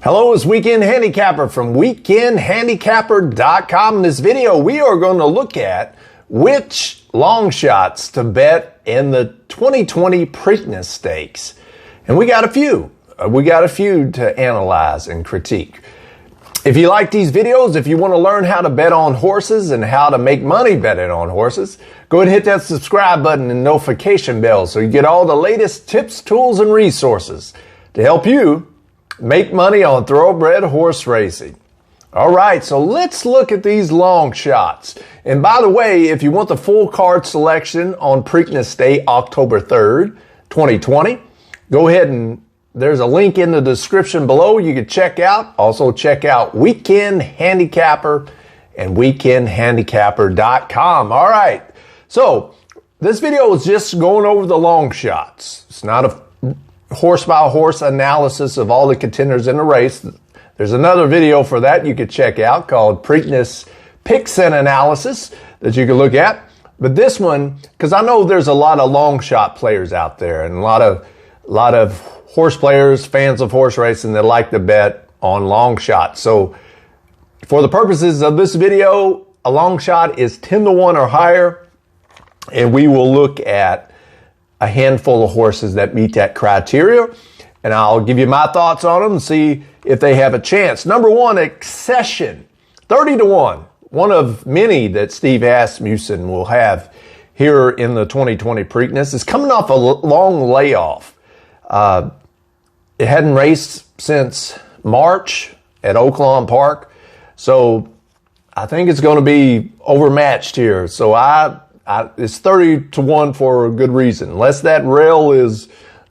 Hello, it's Weekend Handicapper from weekendhandicapper.com. In this video, we are going to look at which long shots to bet in the 2020 Preakness Stakes. And we got a few. To analyze and critique. If you like these videos, if you want to learn how to bet on horses and how to make money betting on horses, go ahead and hit that subscribe button and notification bell so you get all the latest tips, tools, and resources to help you make money on thoroughbred horse racing. All right, so let's look at these long shots. And by the way, if you want the full card selection on Preakness Day, October 3rd, 2020, go ahead and there's a link in the description below you can check out. Also check out Weekend Handicapper and weekendhandicapper.com. All right, so this video is just going over the long shots. It's not a horse by horse analysis of all the contenders in the race. There's another video for that you could check out called Preakness Picks and Analysis that you can look at. But this one, because I know there's a lot of long shot players out there and a lot of horse players, fans of horse racing that like to bet on long shots. So for the purposes of this video, a long shot is 10-1 or higher, and we will look at a handful of horses that meet that criteria, and I'll give you my thoughts on them and see if they have a chance. Number one, Accession, 30-1, one of many that Steve Asmussen will have here in the 2020 Preakness. Is coming off a long layoff. It hadn't raced since March at Oaklawn Park, so I think it's going to be overmatched here. So it's 30-1 for a good reason. Unless that rail is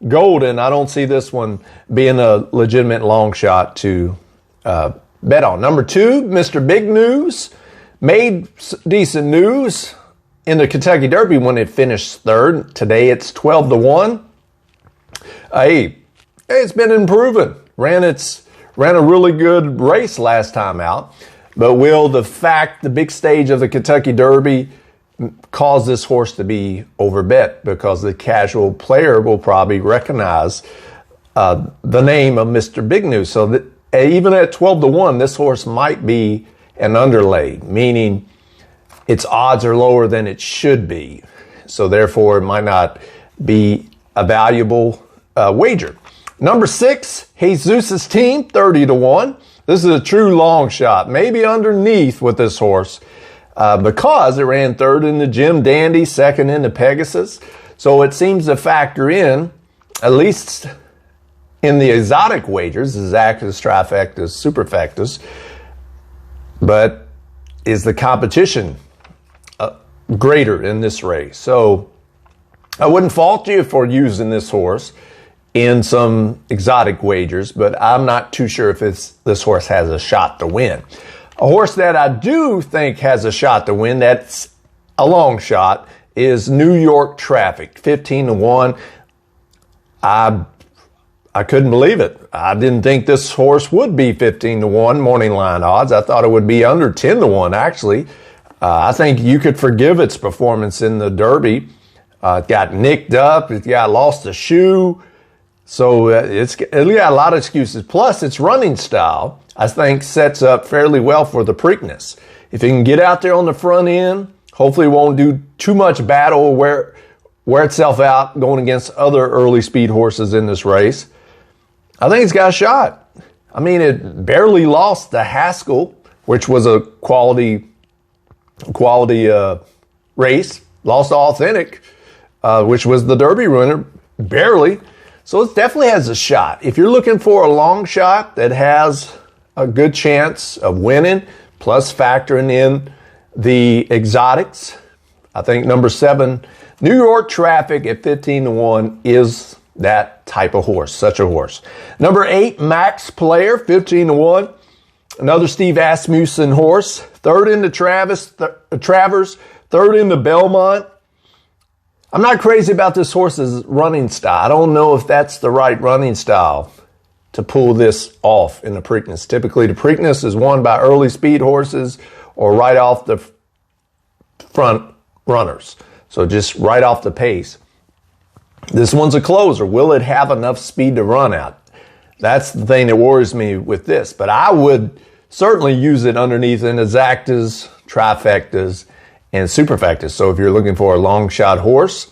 golden, I don't see this one being a legitimate long shot to bet on. Number two, Mr. Big News made decent news in the Kentucky Derby when it finished third. Today it's 12-1. Hey, it's been improving. Ran a really good race last time out. But will the big stage of the Kentucky Derby cause this horse to be overbet? Because the casual player will probably recognize the name of Mr. Big News. So that even at 12-1, this horse might be an underlay, meaning its odds are lower than it should be. So therefore, it might not be a valuable wager. Number six, Jesus' Team, 30-1. This is a true long shot, maybe underneath with this horse because it ran third in the Jim Dandy, second in the Pegasus. So it seems to factor in, at least in the exotic wagers, the Zactus, Trifectas, Superfectas. But is the competition greater in this race? So I wouldn't fault you for using this horse in some exotic wagers, but I'm not too sure if this horse has a shot to win. A horse that I do think has a shot to win, that's a long shot, is New York Traffic, 15-1. I couldn't believe it. I didn't think this horse would be 15-1 morning line odds. I thought it would be under 10-1, actually. I think you could forgive its performance in the Derby. It got nicked up. It got lost a shoe. So it's got a lot of excuses. Plus, its running style, I think, sets up fairly well for the Preakness. If it can get out there on the front end, hopefully it won't do too much battle, wear itself out going against other early speed horses in this race. I think it's got a shot. I mean, it barely lost the Haskell, which was a quality race. Lost to Authentic, which was the Derby runner, barely. So it definitely has a shot. If you're looking for a long shot that has a good chance of winning, plus factoring in the exotics, I think number 7, New York Traffic at 15-1 is that type of horse, such a horse. Number 8, Max Player, 15-1. Another Steve Asmussen horse. Third into Travers, third into Belmont. I'm not crazy about this horse's running style. I don't know if that's the right running style to pull this off in the Preakness. Typically, the Preakness is won by early speed horses or right off the front runners. So just right off the pace. This one's a closer. Will it have enough speed to run out? That's the thing that worries me with this. But I would certainly use it underneath in exactas, trifectas, and superfectas. So if you're looking for a long shot horse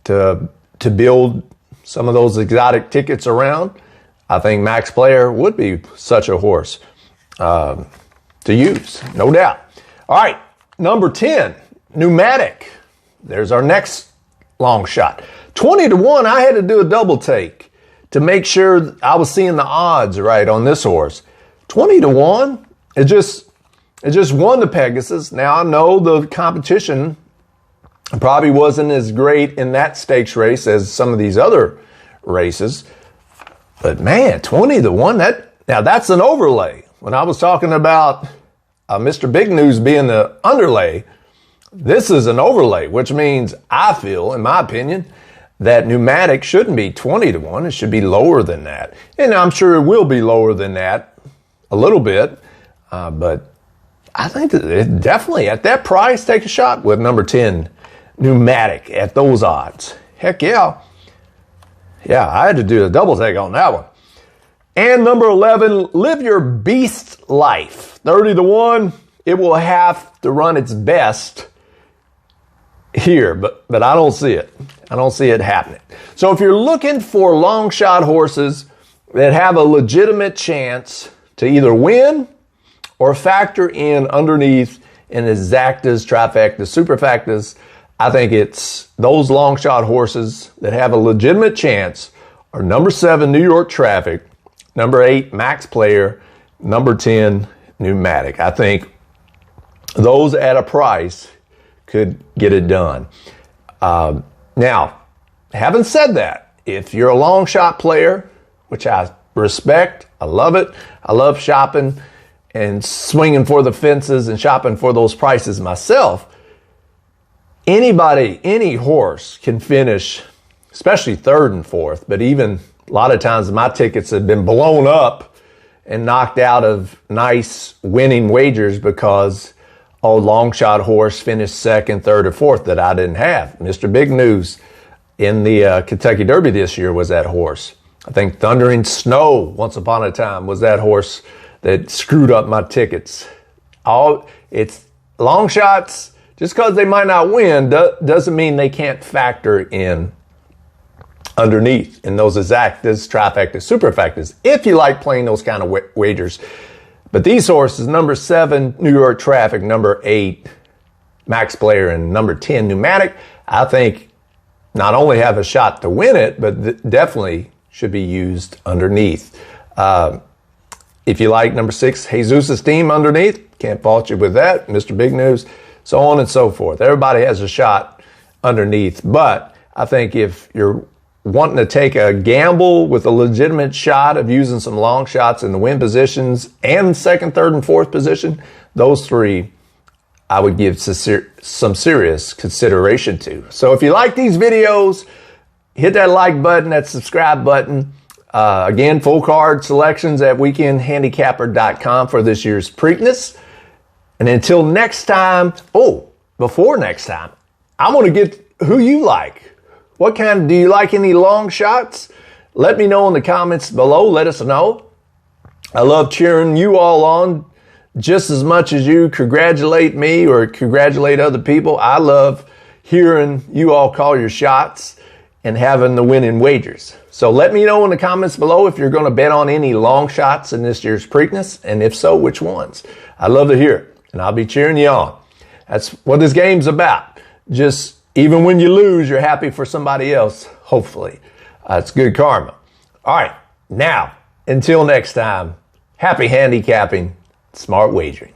to build some of those exotic tickets around, I think Max Player would be such a horse to use, no doubt. All right, number 10, Pneumatic. There's our next long shot. 20 to 1, I had to do a double take to make sure I was seeing the odds right on this horse. 20 to 1, it just won the Pegasus. Now I know the competition probably wasn't as great in that stakes race as some of these other races. But man, 20 to 1, now that's an overlay. When I was talking about Mr. Big News being the underlay, this is an overlay, which means I feel, in my opinion, that Pneumatic shouldn't be 20 to 1. It should be lower than that. And I'm sure it will be lower than that a little bit. But I think that it definitely, at that price, take a shot with number 10, Pneumatic, at those odds. Heck yeah. Yeah, I had to do a double take on that one. And number 11, Live Your Beast Life. 30 to 1, it will have to run its best here, but I don't see it. I don't see it happening. So if you're looking for long shot horses that have a legitimate chance to either win or factor in underneath in exactas, trifectas, superfectas, I think it's those long shot horses that have a legitimate chance are number 7, New York Traffic, number 8, Max Player, number 10, Pneumatic. I think those at a price could get it done. Now, having said that, if you're a long shot player, which I respect, I love it. I love shopping and swinging for the fences and shopping for those prices myself. Anybody, any horse can finish, especially 3rd and 4th, but even a lot of times my tickets have been blown up and knocked out of nice winning wagers because long shot horse finished 2nd, 3rd, or 4th that I didn't have. Mr. Big News in the Kentucky Derby this year was that horse. I think Thundering Snow, once upon a time, was that horse that screwed up my tickets. It's long shots. Just because they might not win doesn't mean they can't factor in underneath in those exactas, trifectas, superfectas, if you like playing those kind of wagers. But these horses, number 7, New York Traffic, number 8, Max Player, and number 10, Pneumatic, I think not only have a shot to win it, but definitely should be used underneath. If you like number 6, Jesus' Team underneath, can't fault you with that, Mr. Big News, so on and so forth. Everybody has a shot underneath, but I think if you're wanting to take a gamble with a legitimate shot of using some long shots in the win positions and 2nd, 3rd, and 4th position, those 3 I would give some serious consideration to. So if you like these videos, hit that like button, that subscribe button. Again, full card selections at weekendhandicapper.com for this year's Preakness. And until next time, before next time, I want to get who you like. What kind, do you like any long shots? Let me know in the comments below. Let us know. I love cheering you all on just as much as you congratulate me or congratulate other people. I love hearing you all call your shots and having the winning wagers. So let me know in the comments below if you're going to bet on any long shots in this year's Preakness, and if so, which ones. I'd love to hear it, and I'll be cheering you on. That's what this game's about. Just even when you lose, you're happy for somebody else, hopefully. It's good karma. All right, now, until next time, happy handicapping, smart wagering.